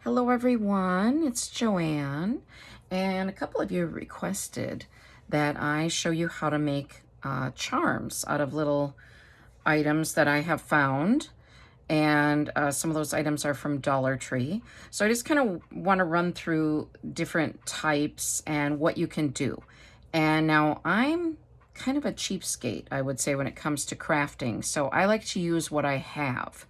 Hello everyone, it's Joanne, and a couple of you requested that I show you how to make charms out of little items that I have found, and some of those items are from Dollar Tree. So I just kind of want to run through different types and what you can do. And now I'm kind of a cheapskate, I would say, when it comes to crafting. So I like to use what I have.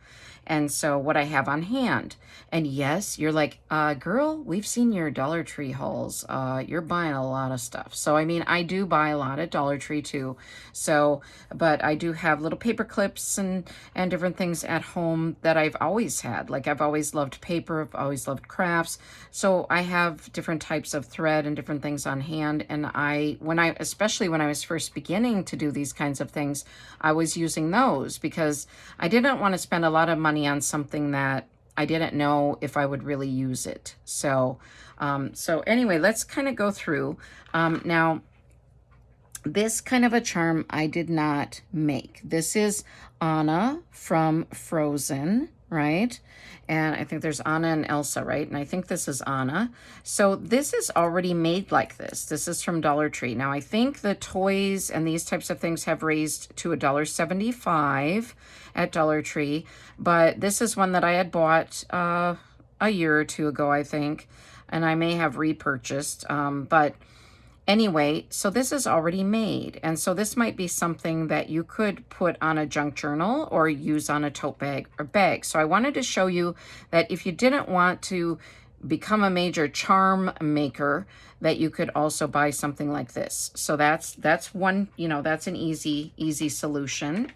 And so what I have on hand. And yes, you're like, girl, we've seen your Dollar Tree hauls. You're buying a lot of stuff. So, I mean, I do buy a lot at Dollar Tree too. So, but I do have little paper clips and different things at home that I've always had. Like I've always loved paper. I've always loved crafts. So I have different types of thread and different things on hand. And especially when I was first beginning to do these kinds of things, I was using those because I didn't want to spend a lot of money on something that I didn't know if I would really use it. So anyway, let's kind of go through. Now, this kind of a charm I did not make. This is Anna from Frozen, right? And I think there's Anna and Elsa, right? And I think this is Anna. So this is already made like this. This is from Dollar Tree. Now I think the toys and these types of things have raised to $1.75 at Dollar Tree. But this is one that I had bought a year or two ago, I think. And I may have repurchased, but anyway, so this is already made. And so this might be something that you could put on a junk journal or use on a tote bag or bag. So I wanted to show you that if you didn't want to become a major charm maker, that you could also buy something like this. So that's one, that's an easy solution.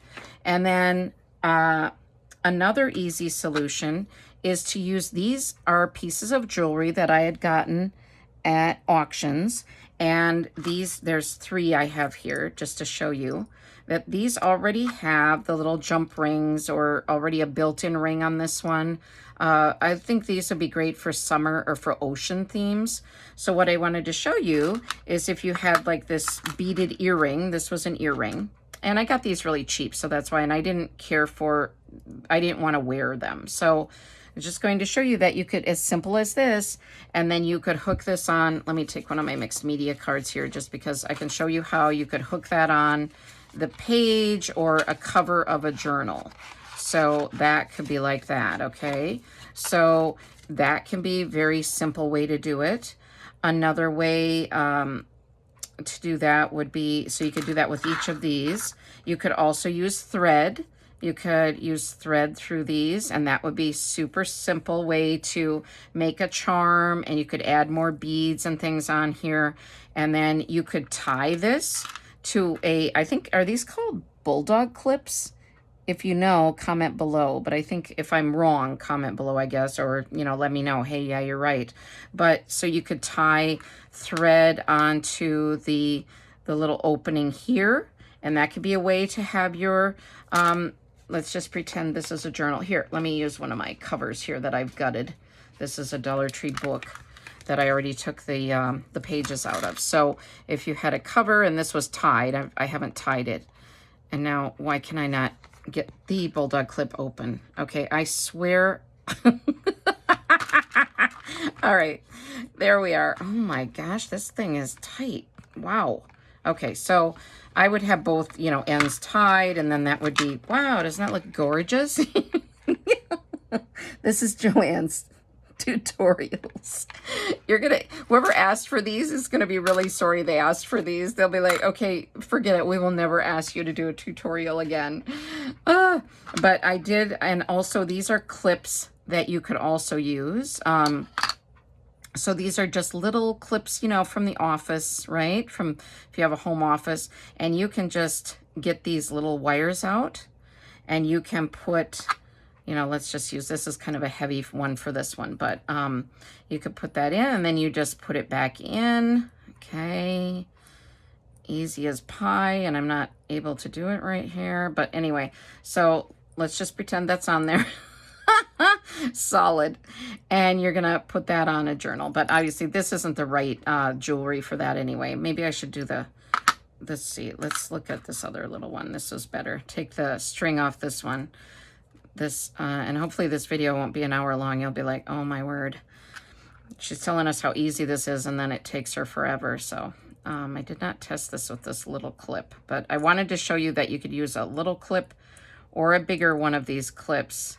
And then another easy solution is to use, these are pieces of jewelry that I had gotten at auctions. And there's 3 I have here just to show you that these already have the little jump rings or already a built-in ring on this one. I think these would be great for summer or for ocean themes. So what I wanted to show you is if you had like this beaded earring, this was an earring. And I got these really cheap, so that's why, and I didn't want to wear them. So I'm just going to show you that you could, as simple as this, and then you could hook this on. Let me take one of my mixed media cards here just because I can show you how you could hook that on the page or a cover of a journal. So that could be like that, okay? So that can be a very simple way to do it. Another way to do that would be, so you could do that with each of these. You could also use thread. You could use thread through these, and that would be super simple way to make a charm, and you could add more beads and things on here. And then you could tie this to I think, are these called bulldog clips? If you know, comment below. But I think if I'm wrong, comment below, I guess, or, let me know. Hey, yeah, you're right. But so you could tie thread onto the little opening here, and that could be a way to have your, let's just pretend this is a journal. Here, let me use one of my covers here that I've gutted. This is a Dollar Tree book that I already took the pages out of. So if you had a cover and this was tied, I haven't tied it. And now, why can I not get the bulldog clip open? Okay, I swear. All right, there we are. Oh my gosh, this thing is tight. Wow. Okay, so I would have both, ends tied, and then that would be, wow, doesn't that look gorgeous? This is Joanne's tutorials. Whoever asked for these is gonna be really sorry they asked for these. They'll be like, okay, forget it. We will never ask you to do a tutorial again. But I did, and also these are clips that you could also use. So these are just little clips, from the office, right? If you have a home office, and you can just get these little wires out, and you can put, let's just use, this is kind of a heavy one for this one, but you could put that in, and then you just put it back in. Okay, easy as pie, and I'm not able to do it right here, but anyway, so let's just pretend that's on there. Solid. And you're gonna put that on a journal, but obviously this isn't the right jewelry for that anyway. Maybe I should do let's see, let's look at this other little one. This is better. Take the string off this one. this, and hopefully this video won't be an hour long. You'll be like, oh my word. She's telling us how easy this is, and then it takes her forever. So I did not test this with this little clip, but I wanted to show you that you could use a little clip or a bigger one of these clips.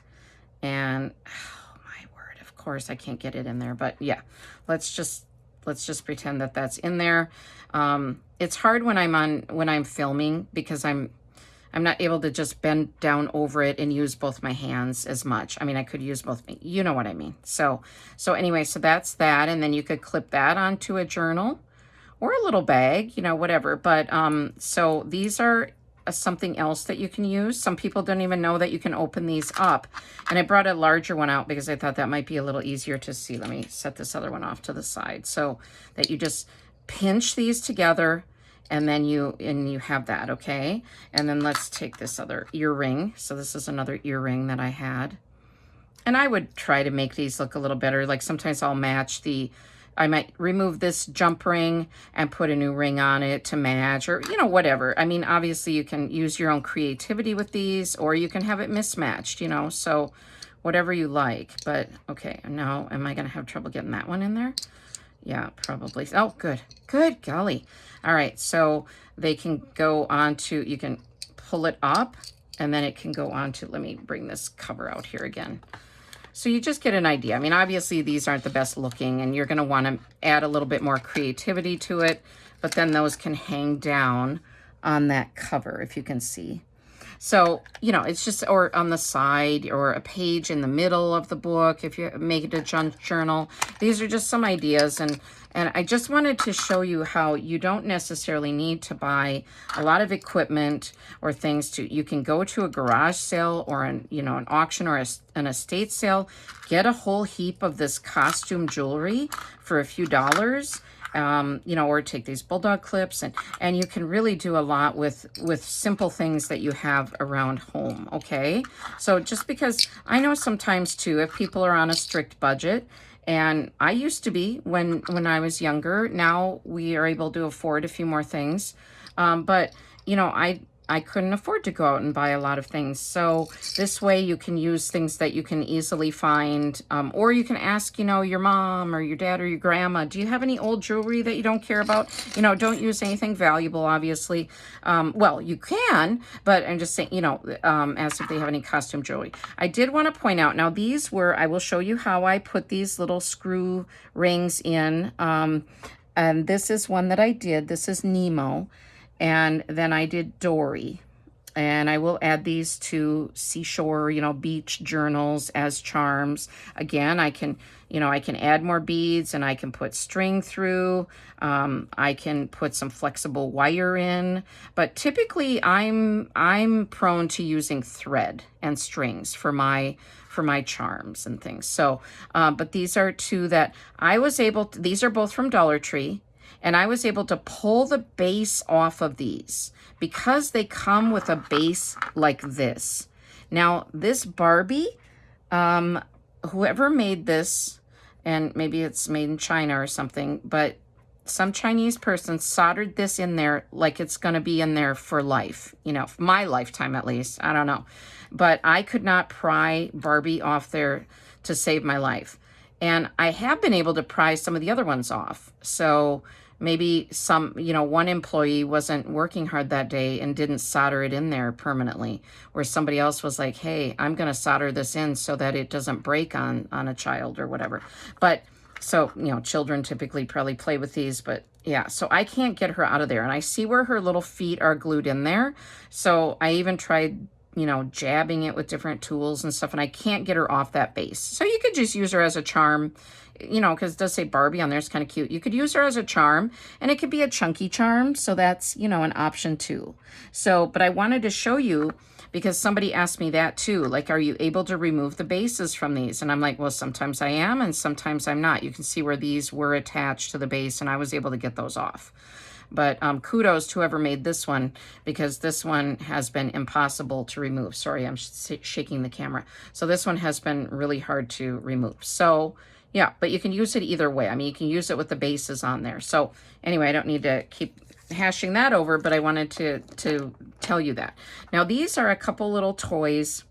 And oh my word, of course I can't get it in there, but yeah, let's just pretend that that's in there. It's hard when I'm filming, because I'm not able to just bend down over it and use both my hands as much. I mean, I could use both, you know what I mean. So anyway, so that's that. And then you could clip that onto a journal or a little bag, you know, whatever. But so these are something else that you can use. Some people don't even know that you can open these up. And I brought a larger one out because I thought that might be a little easier to see. Let me set this other one off to the side so that you just pinch these together, and then you have that, okay? And then let's take this other earring. So this is another earring that I had. And I would try to make these look a little better. Like sometimes I'll match I might remove this jump ring and put a new ring on it to match, or, you know, whatever. I mean, obviously you can use your own creativity with these, or you can have it mismatched, you know, so whatever you like. But okay, now am I gonna have trouble getting that one in there? Yeah, probably. Oh, good. Good golly. All right, so they can go on to, you can pull it up, and then it can go on to, let me bring this cover out here again. So you just get an idea. I mean, obviously these aren't the best looking, and you're going to want to add a little bit more creativity to it, but then those can hang down on that cover, if you can see. So, you know, it's just, or on the side, or a page in the middle of the book, if you make it a junk journal. These are just some ideas, and I just wanted to show you how you don't necessarily need to buy a lot of equipment or things you can go to a garage sale or an auction or an estate sale, get a whole heap of this costume jewelry for a few dollars. Or take these bulldog clips, and you can really do a lot with simple things that you have around home, okay? So just because I know sometimes too, if people are on a strict budget, and I used to be when I was younger, now we are able to afford a few more things, but you know, I couldn't afford to go out and buy a lot of things. So this way you can use things that you can easily find, or you can ask, your mom or your dad or your grandma, do you have any old jewelry that you don't care about? Don't use anything valuable, obviously. Well, you can, but I'm just saying, ask if they have any costume jewelry. I did want to point out, now these were, I will show you how I put these little screw rings in. And this is one that I did. This is Nemo. And then I did Dory, and I will add these to seashore, beach journals as charms. Again, I can add more beads, and I can put string through. I can put some flexible wire in, but typically I'm prone to using thread and strings for my charms and things. So, but these are two that I was able to, these are both from Dollar Tree. And I was able to pull the base off of these because they come with a base like this. Now, this Barbie, whoever made this, and maybe it's made in China or something, but some Chinese person soldered this in there like it's going to be in there for life, my lifetime at least. I don't know. But I could not pry Barbie off there to save my life. And I have been able to pry some of the other ones off. So maybe one employee wasn't working hard that day and didn't solder it in there permanently, where somebody else was like, hey, I'm going to solder this in so that it doesn't break on a child or whatever. But so, children typically probably play with these, but yeah, so I can't get her out of there. And I see where her little feet are glued in there. So I even tried jabbing it with different tools and stuff, and I can't get her off that base. So you could just use her as a charm, because it does say Barbie on there. It's kind of cute. You could use her as a charm, and it could be a chunky charm. So that's, an option too. So, but I wanted to show you, because somebody asked me that too. Like, are you able to remove the bases from these? And I'm like, well, sometimes I am, and sometimes I'm not. You can see where these were attached to the base, and I was able to get those off. But kudos to whoever made this one, because this one has been impossible to remove. Sorry, I'm shaking the camera. So this one has been really hard to remove. So yeah, but you can use it either way. I mean, you can use it with the bases on there. So anyway, I don't need to keep hashing that over, but I wanted to tell you that. Now, these are a couple little toys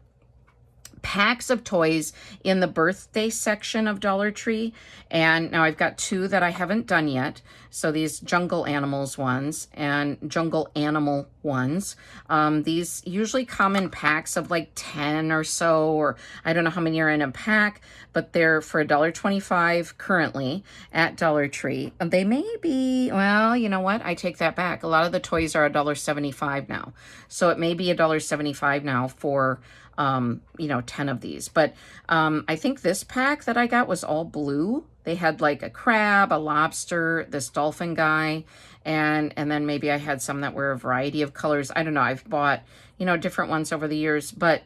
packs of toys in the birthday section of Dollar Tree. And now I've got two that I haven't done yet. So these jungle animals ones and jungle animal ones. These usually come in packs of like 10 or so, or I don't know how many are in a pack, but they're for $1.25 currently at Dollar Tree. They may be, well, you know what? I take that back. A lot of the toys are $1.75 now. So it may be $1.75 now for 10 of these. But I think this pack that I got was all blue. They had like a crab, a lobster, this dolphin guy, and then maybe I had some that were a variety of colors. I don't know. I've bought, different ones over the years, but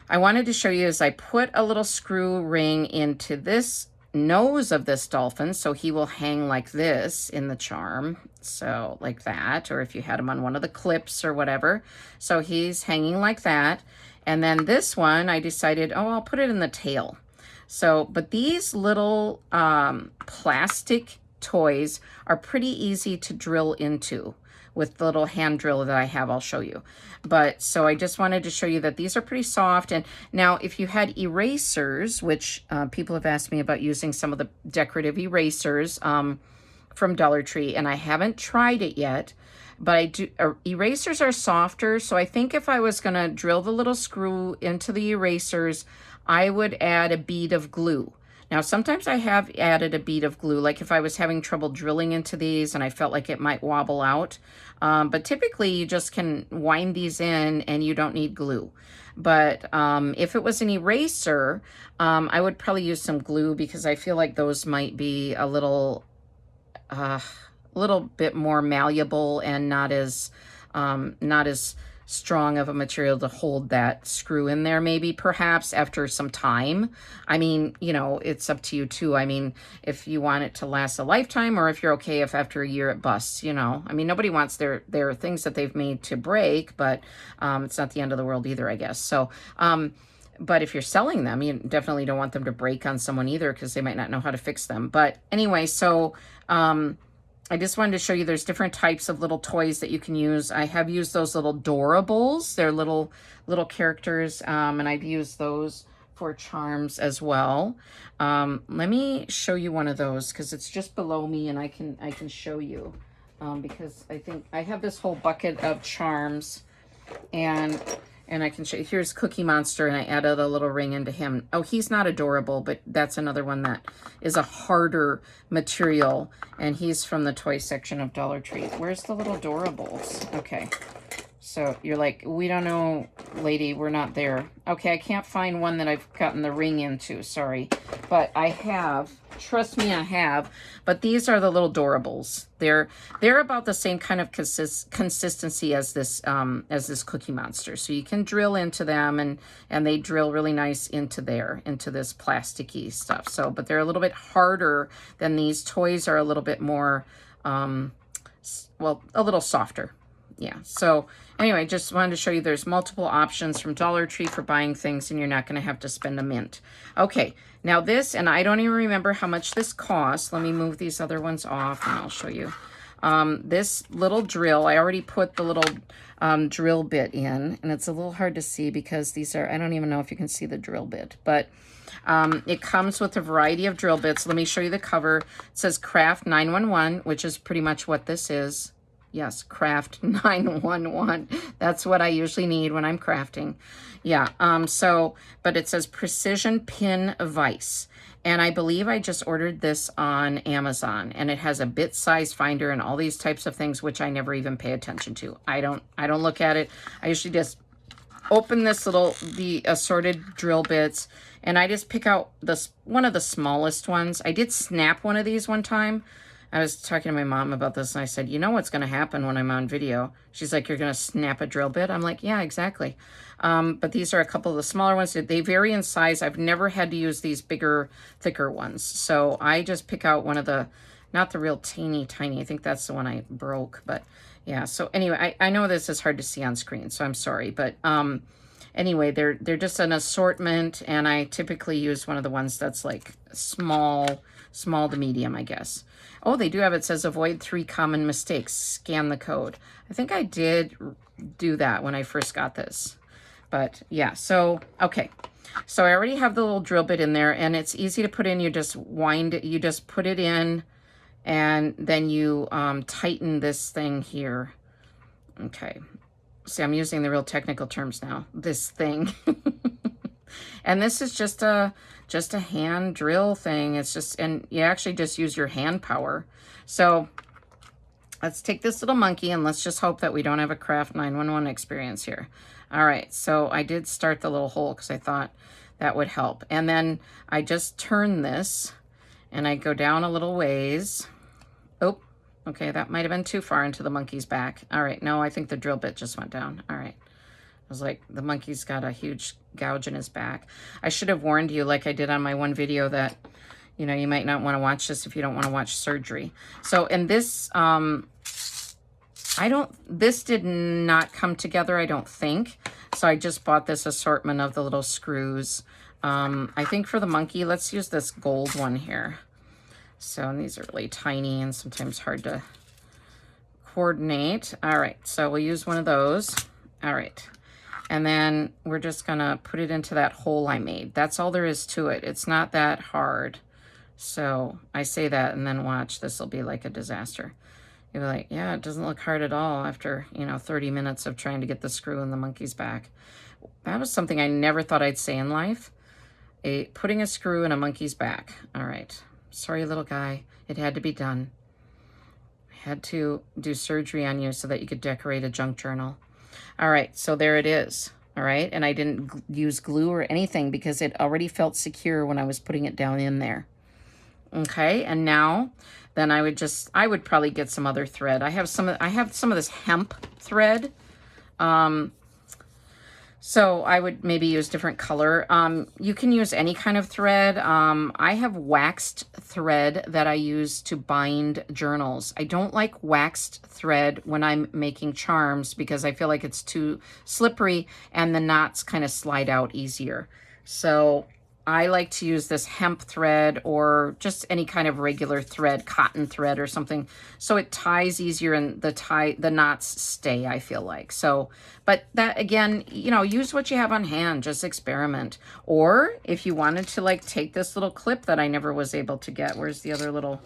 I wanted to show you as I put a little screw ring into this nose of this dolphin, so he will hang like this in the charm, so like that, or if you had him on one of the clips or whatever. So he's hanging like that. And then this one, I decided, I'll put it in the tail. So, but these little plastic toys are pretty easy to drill into with the little hand drill that I have. I'll show you. But so I just wanted to show you that these are pretty soft. And now if you had erasers, which people have asked me about using some of the decorative erasers from Dollar Tree, and I haven't tried it yet, but I do. Erasers are softer, so I think if I was going to drill the little screw into the erasers, I would add a bead of glue. Now, sometimes I have added a bead of glue, like if I was having trouble drilling into these and I felt like it might wobble out. But typically, you just can wind these in and you don't need glue. But if it was an eraser, I would probably use some glue because I feel like those might be a little bit more malleable and not as strong of a material to hold that screw in there, maybe perhaps after some time. I mean, it's up to you too. I mean, if you want it to last a lifetime or if you're okay if after a year it busts, I mean, nobody wants their things that they've made to break, but it's not the end of the world either, I guess. So, but if you're selling them, you definitely don't want them to break on someone either because they might not know how to fix them. But anyway, so I just wanted to show you there's different types of little toys that you can use. I have used those little Doorables. They're little characters, and I've used those for charms as well. Let me show you one of those because it's just below me and I can show you because I think I have this whole bucket of charms and I can show you. Here's Cookie Monster, and I added a little ring into him. Oh, he's not adorable, but that's another one that is a harder material, and he's from the toy section of Dollar Tree. Where's the little Doorables? Okay. So you're like, we don't know, lady, we're not there. Okay, I can't find one that I've gotten the ring into, sorry. But I have, trust me, I have. But these are the little Doorables. They're about the same kind of consistency as this Cookie Monster. So you can drill into them, and they drill really nice into this plasticky stuff. So, but they're a little bit harder than these. Toys are a little bit more, a little softer. Yeah, so anyway, just wanted to show you there's multiple options from Dollar Tree for buying things and you're not going to have to spend a mint. Okay, now this, and I don't even remember how much this costs. Let me move these other ones off and I'll show you. This little drill, I already put the little drill bit in, and it's a little hard to see because these are, I don't even know if you can see the drill bit, but it comes with a variety of drill bits. Let me show you the cover. It says Craft 911, which is pretty much what this is. Yes, Craft 911. That's what I usually need when I'm crafting. Yeah, but it says Precision Pin Vise. And I believe I just ordered this on Amazon, and it has a bit size finder and all these types of things, which I never even pay attention to. I don't look at it. I usually just open the assorted drill bits, and I just pick out one of the smallest ones. I did snap one of these one time. I was talking to my mom about this, and I said, you know what's going to happen when I'm on video? She's like, you're going to snap a drill bit? I'm like, yeah, exactly. But these are a couple of the smaller ones. They vary in size. I've never had to use these bigger, thicker ones. So I just pick out one of the, not the real teeny tiny. I think that's the one I broke. But yeah, so anyway, I know this is hard to see on screen, so I'm sorry. But anyway, they're just an assortment, and I typically use one of the ones that's like small to medium, I guess. Oh, they do have, it says avoid 3 common mistakes. Scan the code. I think I did do that when I first got this. But yeah, so, okay. So I already have the little drill bit in there, and it's easy to put in. You just wind it, you just put it in, and then you tighten this thing here. Okay. See, I'm using the real technical terms now. This thing. And this is just a hand drill thing. It's just, and you actually just use your hand power. So let's take this little monkey and let's just hope that we don't have a craft 911 experience here. All right, so I did start the little hole because I thought that would help. And then I just turn this and I go down a little ways. Oh, okay, that might have been too far into the monkey's back. All right, no, I think the drill bit just went down. All right. I was like, the monkey's got a huge gouge in his back. I should have warned you, like I did on my one video, that, you know, you might not want to watch this if you don't want to watch surgery. So, and this, this did not come together, I don't think. So I just bought this assortment of the little screws. I think for the monkey, let's use this gold one here. So, and these are really tiny and sometimes hard to coordinate. All right, so we'll use one of those. All right. And then we're just gonna put it into that hole I made. That's all there is to it. It's not that hard. So I say that and then watch, this will be like a disaster. You'll be like, yeah, it doesn't look hard at all after, you know, 30 minutes of trying to get the screw in the monkey's back. That was something I never thought I'd say in life. Putting a screw in a monkey's back. All right, sorry little guy, it had to be done. I had to do surgery on you so that you could decorate a junk journal. All right, so there it is. All right, and I didn't use glue or anything because it already felt secure when I was putting it down in there. Okay, and now then I would probably get some other thread. I have some of this hemp thread. So I would maybe use different color. You can use any kind of thread. I have waxed thread that I use to bind journals. I don't like waxed thread when I'm making charms because I feel like it's too slippery and the knots kind of slide out easier. So I like to use this hemp thread or just any kind of regular thread, cotton thread or something, so it ties easier and the knots stay, I feel like. So, but that again, you know, use what you have on hand, just experiment. Or if you wanted to like take this little clip that I never was able to get, where's the other little,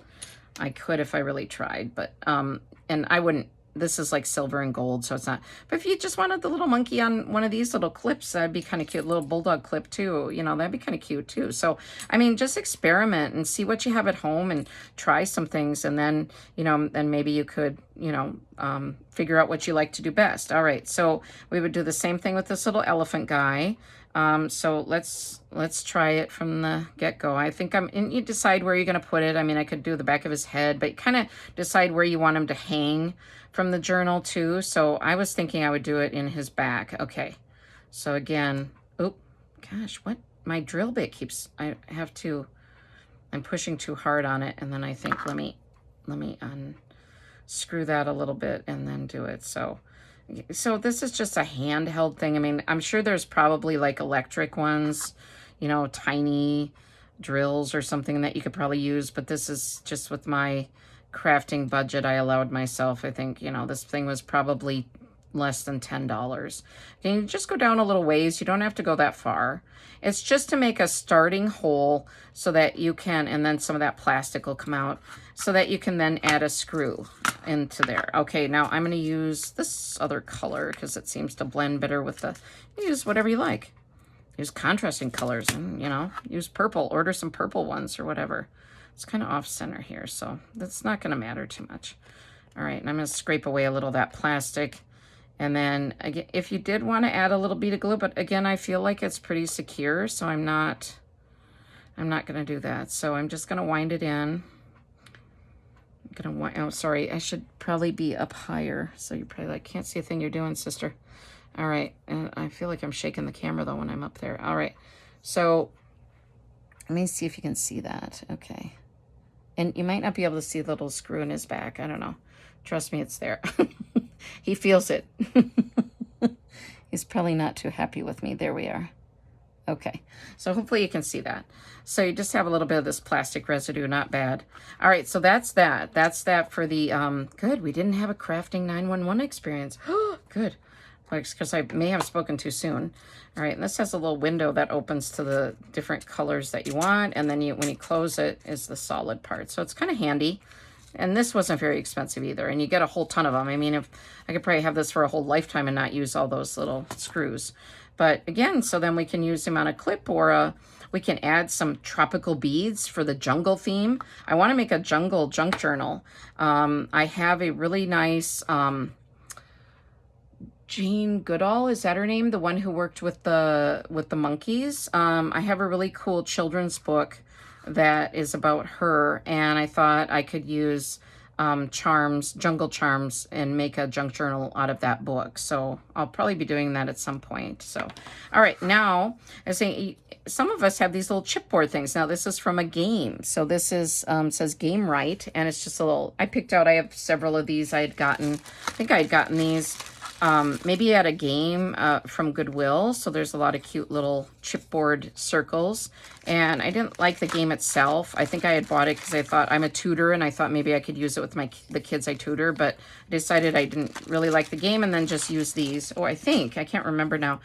I could if I really tried, but, and I wouldn't, this is like silver and gold, so it's not. But if you just wanted the little monkey on one of these little clips, that'd be kind of cute. Little bulldog clip too, you know, that'd be kind of cute too. So, I mean, just experiment and see what you have at home and try some things. And then, you know, then maybe you could, you know, figure out what you like to do best. All right, so we would do the same thing with this little elephant guy. So let's try it from the get-go. I think and you decide where you're going to put it. I mean, I could do the back of his head, but kind of decide where you want him to hang from the journal too. So I was thinking I would do it in his back. Okay. So again, oh gosh, what? My drill bit keeps, I'm pushing too hard on it. And then I think, let me unscrew that a little bit and then do it. So this is just a handheld thing. I mean, I'm sure there's probably like electric ones, you know, tiny drills or something that you could probably use, but this is just with my crafting budget I allowed myself. I think, you know, this thing was probably less than $10. And you just go down a little ways. You don't have to go that far. It's just to make a starting hole so that you can, and then some of that plastic will come out so that you can then add a screw into there. Okay, now I'm going to use this other color because it seems to blend better with the, use whatever you like. Use contrasting colors and, you know, use purple. Order some purple ones or whatever. It's kind of off center here, so that's not going to matter too much. All right, and I'm going to scrape away a little of that plastic. And then, again, if you did want to add a little bead of glue, but again, I feel like it's pretty secure, so I'm not going to do that. So I'm just going to wind it in. I'm going to wind, oh, sorry, I should probably be up higher. So you're probably like, can't see a thing you're doing, sister. All right, and I feel like I'm shaking the camera, though, when I'm up there. All right, so let me see if you can see that. Okay. And you might not be able to see the little screw in his back. I don't know. Trust me, it's there. He feels it. He's probably not too happy with me. There we are. Okay. So hopefully you can see that. So you just have a little bit of this plastic residue. Not bad. All right. So that's that. That's that for the, good. We didn't have a crafting 911 experience. Good. because I may have spoken too soon. All right, and this has a little window that opens to the different colors that you want, and then when you close it is the solid part. So it's kind of handy. And this wasn't very expensive either, and you get a whole ton of them. I mean, if I could probably have this for a whole lifetime and not use all those little screws. But again, so then we can use them on a clip, or we can add some tropical beads for the jungle theme. I want to make a jungle junk journal. I have a really nice Jane Goodall, is that her name? The one who worked with the monkeys. I have a really cool children's book that is about her, and I thought I could use charms, jungle charms, and make a junk journal out of that book. So I'll probably be doing that at some point. So, all right, now I say some of us have these little chipboard things. Now this is from a game. So this is says Game Right, and it's just a little. I picked out. I have several of these. I think I had gotten these. Maybe at a game from Goodwill. So there's a lot of cute little chipboard circles. And I didn't like the game itself. I think I had bought it because I thought I'm a tutor and I thought maybe I could use it with the kids I tutor. But I decided I didn't really like the game and then just use these. Oh, I can't remember now.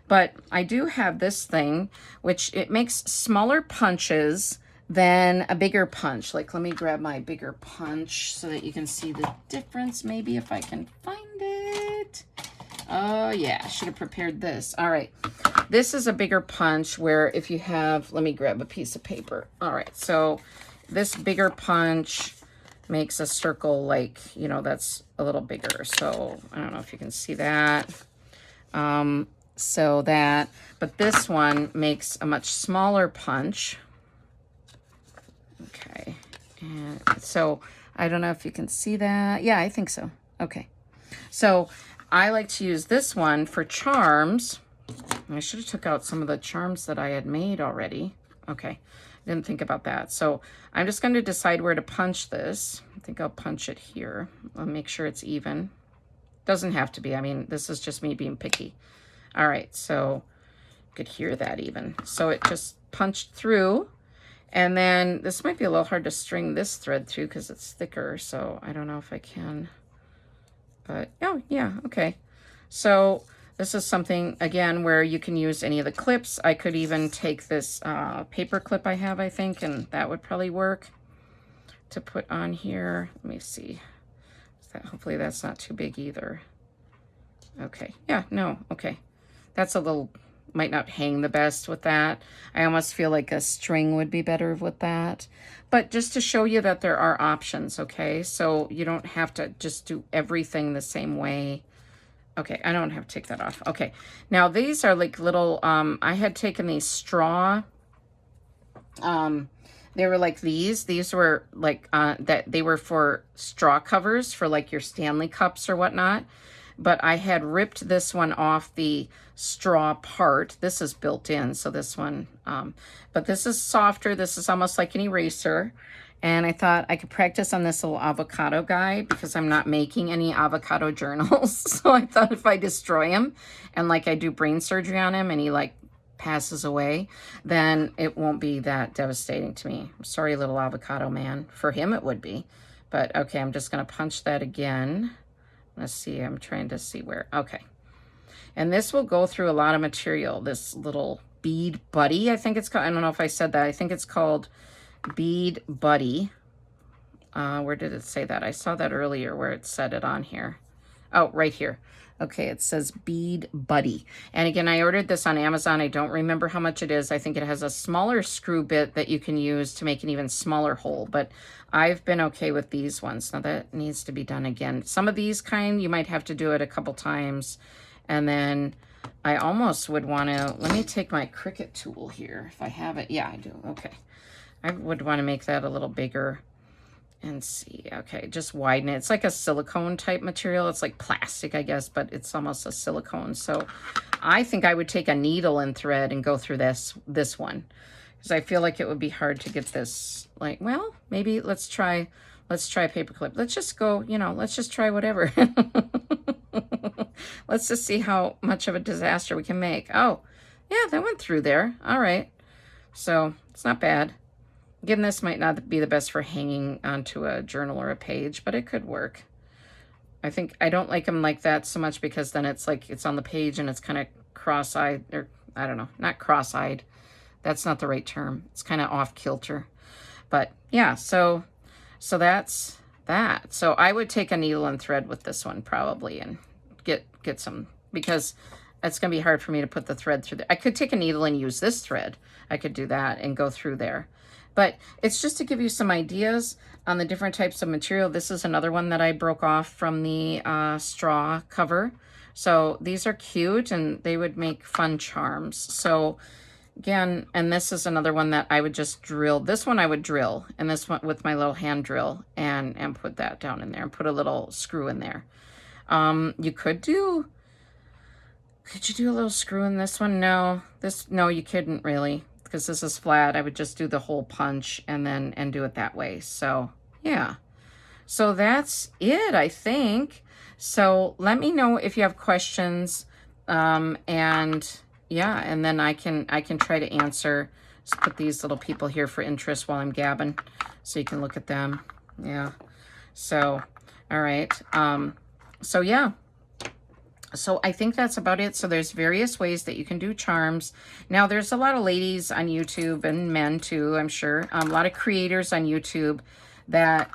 But I do have this thing, which it makes smaller punches than a bigger punch. Like, let me grab my bigger punch so that you can see the difference, maybe if I can find it. Oh yeah, I should have prepared this. All right, this is a bigger punch where if you have, let me grab a piece of paper. All right, so this bigger punch makes a circle like, you know, that's a little bigger. So I don't know if you can see that. But this one makes a much smaller punch. Okay, and so I don't know if you can see that. Yeah, I think so. Okay, so I like to use this one for charms. I should have took out some of the charms that I had made already. Okay, didn't think about that. So I'm just going to decide where to punch this. I think I'll punch it here. I'll make sure it's even. Doesn't have to be. I mean, this is just me being picky. All right, so you could hear that even. So it just punched through. And then this might be a little hard to string this thread through because it's thicker. So I don't know if I can. But, oh, yeah, okay. So this is something, again, where you can use any of the clips. I could even take this paper clip I have, I think, and that would probably work to put on here. Let me see. Hopefully that's not too big either. Okay, yeah, no, okay. That's a little... might not hang the best with that. I almost feel like a string would be better with that. But just to show you that there are options, okay? So you don't have to just do everything the same way. Okay, I don't have to take that off. Okay, now these are like little, I had taken these straw, they were like these. These were like, they were for straw covers for like your Stanley cups or whatnot. But I had ripped this one off the straw part. This is built in, so this one, but this is softer. This is almost like an eraser. And I thought I could practice on this little avocado guy because I'm not making any avocado journals. So I thought if I destroy him and like I do brain surgery on him and he like passes away, then it won't be that devastating to me. I'm sorry, little avocado man. For him, it would be. But okay, I'm just going to punch that again. Let's see, I'm trying to see where, okay. And this will go through a lot of material, this little Bead Buddy, I think it's called. I don't know if I said that. I think it's called Bead Buddy. Where did it say that? I saw that earlier where it said it on here. Oh, right here. Okay, it says Bead Buddy. And again, I ordered this on Amazon. I don't remember how much it is. I think it has a smaller screw bit that you can use to make an even smaller hole. But I've been okay with these ones. Now that needs to be done again. Some of these kind, you might have to do it a couple times. And then I almost would want to, let me take my Cricut tool here. If I have it. Yeah, I do. Okay. I would want to make that a little bigger. And see, okay, just widen it. It's like a silicone type material. It's like plastic, I guess, but it's almost a silicone. So I think I would take a needle and thread and go through this one. Because I feel like it would be hard to get this, like, well, maybe let's try paperclip. Let's just go, you know, let's just try whatever. Let's just see how much of a disaster we can make. Oh, yeah, that went through there. All right. So it's not bad. Again, this might not be the best for hanging onto a journal or a page, but it could work. I think I don't like them like that so much because then it's like it's on the page and it's kind of cross-eyed, or I don't know, not cross-eyed. That's not the right term. It's kind of off kilter. But yeah, so that's that. So I would take a needle and thread with this one probably and get some, because it's going to be hard for me to put the thread through there. I could take a needle and use this thread. I could do that and go through there. But it's just to give you some ideas on the different types of material. This is another one that I broke off from the straw cover. So these are cute and they would make fun charms. So again, and this is another one that I would just drill. This one I would drill, and this one with my little hand drill, and put that down in there and put a little screw in there. You could you do a little screw in this one? No, no, you couldn't really, because this is flat. I would just do the hole punch and do it that way. So yeah, so that's it, I think. So let me know if you have questions, and yeah, and then I can try to answer. Just put these little people here for interest while I'm gabbing, so you can look at them. Yeah. So, all right. So yeah. So I think that's about it. So there's various ways that you can do charms. Now there's a lot of ladies on YouTube, and men too, I'm sure. A lot of creators on YouTube that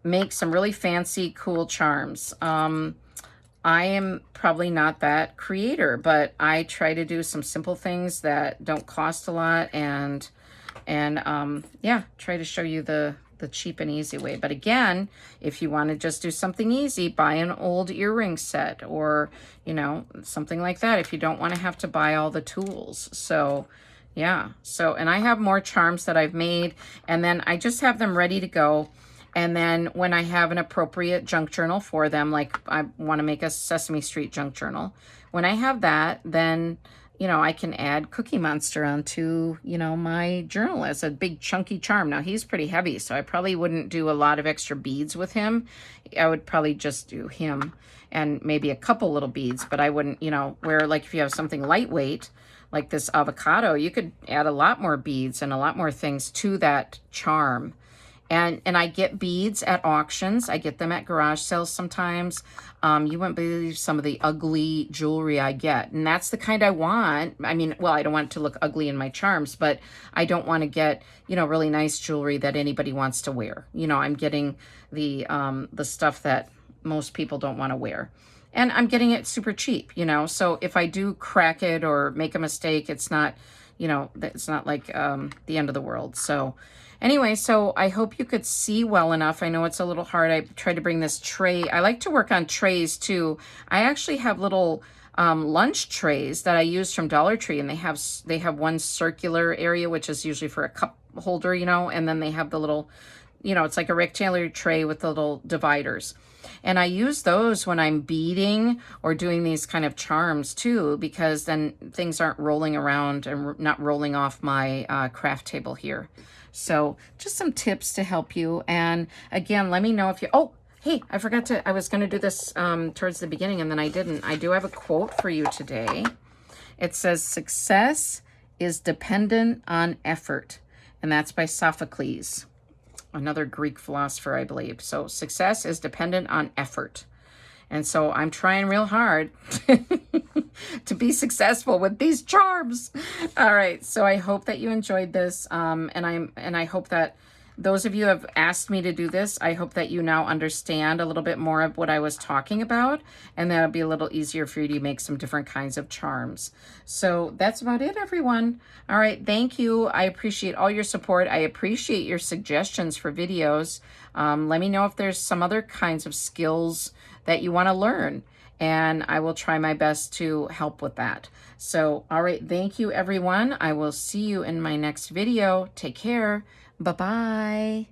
make some really fancy, cool charms. I am probably not that creator, but I try to do some simple things that don't cost a lot, and yeah, try to show you the cheap and easy way. But again, if you want to just do something easy, buy an old earring set, or you know, something like that, if you don't want to have to buy all the tools. So yeah, so, and I have more charms that I've made, and then I just have them ready to go. And then when I have an appropriate junk journal for them, like I want to make a Sesame Street junk journal, when I have that, then, you know, I can add Cookie Monster onto, you know, my journal as a big chunky charm. Now he's pretty heavy, so I probably wouldn't do a lot of extra beads with him. I would probably just do him and maybe a couple little beads, but I wouldn't, you know, where like if you have something lightweight, like this avocado, you could add a lot more beads and a lot more things to that charm. And I get beads at auctions. I get them at garage sales sometimes. You wouldn't believe some of the ugly jewelry I get. And that's the kind I want. I mean, well, I don't want it to look ugly in my charms, but I don't want to get, you know, really nice jewelry that anybody wants to wear. You know, I'm getting the stuff that most people don't want to wear. And I'm getting it super cheap, you know. So if I do crack it or make a mistake, it's not, you know, it's not like the end of the world. So anyway, so I hope you could see well enough. I know it's a little hard. I tried to bring this tray. I like to work on trays too. I actually have little lunch trays that I use from Dollar Tree, and they have one circular area, which is usually for a cup holder, you know, and then they have the little, you know, it's like a rectangular tray with the little dividers. And I use those when I'm beading or doing these kind of charms too, because then things aren't rolling around and not rolling off my craft table here. So just some tips to help you. And again, let me know if you, oh, hey, I was going to do this towards the beginning and then I didn't. I do have a quote for you today. It says, "Success is dependent on effort." And that's by Sophocles, another Greek philosopher, I believe. So success is dependent on effort. And so I'm trying real hard to be successful with these charms. All right. So I hope that you enjoyed this. And I hope that those of you who have asked me to do this, I hope that you now understand a little bit more of what I was talking about, and that'll be a little easier for you to make some different kinds of charms. So that's about it, everyone. All right. Thank you. I appreciate all your support. I appreciate your suggestions for videos. Let me know if there's some other kinds of skills that you want to learn, and I will try my best to help with that. So, all right. Thank you, everyone. I will see you in my next video. Take care. Bye-bye.